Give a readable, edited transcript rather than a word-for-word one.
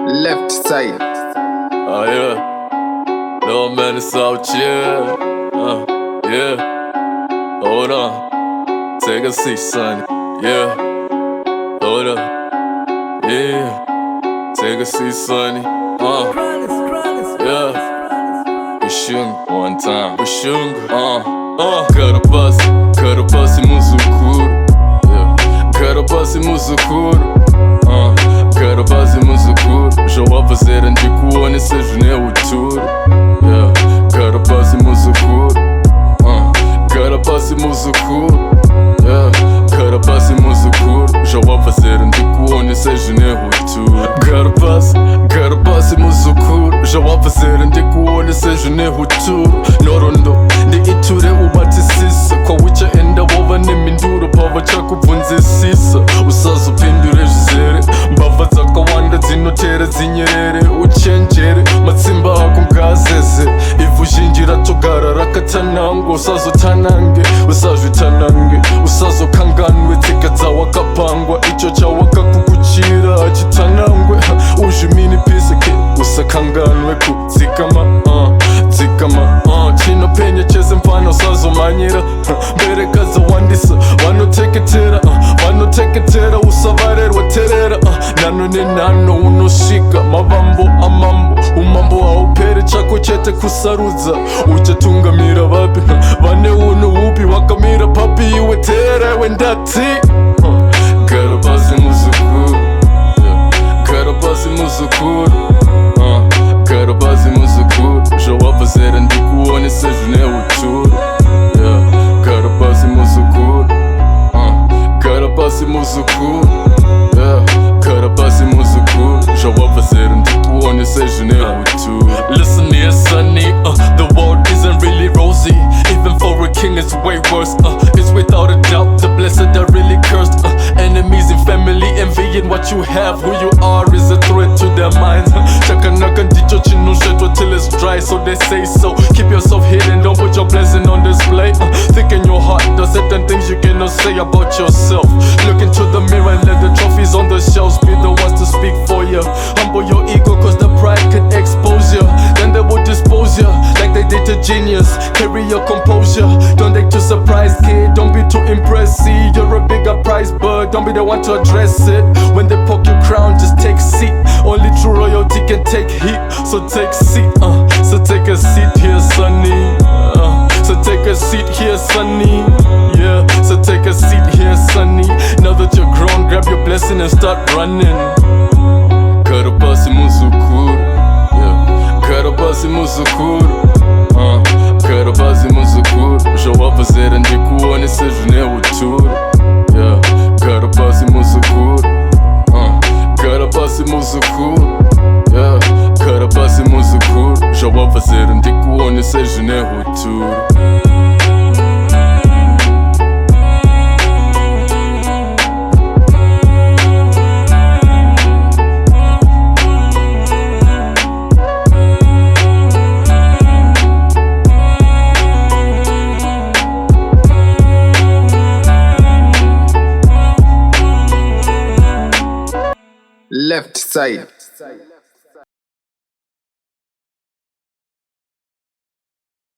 Leftside. Oh yeah, little man is out here. Yeah, hold on, take a seat, son. Yeah, hold up. Yeah, take a seat, sonny. Yeah, Bishung one time. Bishung. Pasi Muzukuru. Yeah, Pasi Muzukuru. Pasi Muzukuru. Jawab fazer de kuone seja ne uturo. Yeah, Pasi Muzukuru. Pasi Muzukuru. Yeah, Pasi Muzukuru. Jawab fazer de kuone seja ne uturo. Pasi Muzukuru. Jawab fazer de kuone seja ne uturo. Norondo de iture ubatisisa kwa wicha enda wova neminduro pava chakubvunzisisa usazopindure zvizere mbavha dzakawanda dzinotera dzinyerere uchenjere matsimba ako ngazeze ivhu zhinji ratogara rakatanangwa usazvitanange usazokanganwe tsika dzawakapangwa icho chawakakukuchira achitanangwe uzviminipise ke usakanganwe kudzikama chinopenya chese mfana usazomanyira mbereka dzawandisa vanoteketera usavarerwa terera nano nenano unosvika mavambo amambo umambo hauperi chako chete kusarudza uchatungamira vapi vane uno upi wakamira papi iwe terera iwe ndati Pasi Muzukuru. Pasi Muzukuru. Pasi Muzukuru. Jawab fazer de kuone seja ne uturo. Yeah, Pasi Muzukuru. Pasi Muzukuru. Yeah, Pasi Muzukuru. Jawab fazer de kuone seja ne uturo. Listen here, sonny. The world isn't really rosy. Even for a king, it's way worse. It's without a doubt the blessed are really cursed. Enemies in family envying what you have. Who you are is a threat to their minds. Chakanaka ndicho chinoshetwa till it's dry, so they say so. Keep yourself hidden, don't put your blessing on display. Think in your heart, there's certain things you cannot say about yourself. Look into the mirror and let the trophies on the shelves be the ones to speak for you. Humble your ego, cause the pride can expose you. Then they will dispose you like they did to genius. Carry your composure, don't take too surprised, kid. Don't be too impressed, see you're a bigger prize, but don't be the one to address it. When they poke your crown, just take seat. Only true royalty can take heat, so take seat. So take a seat here, sonny. So take a seat here, sonny. Yeah, so take a seat here, sonny. Now that you're grown, grab your blessing and start running. Pasi Muzukuru. Yeah, Pasi Muzukuru. Pasi Muzukuru. Jawab fazer de kuone seja ne uturo. Yeah, Pasi Muzukuru. Pasi Muzukuru. Yeah, Pasi Muzukuru. Jawab fazer de kuone seja ne uturo. Left side.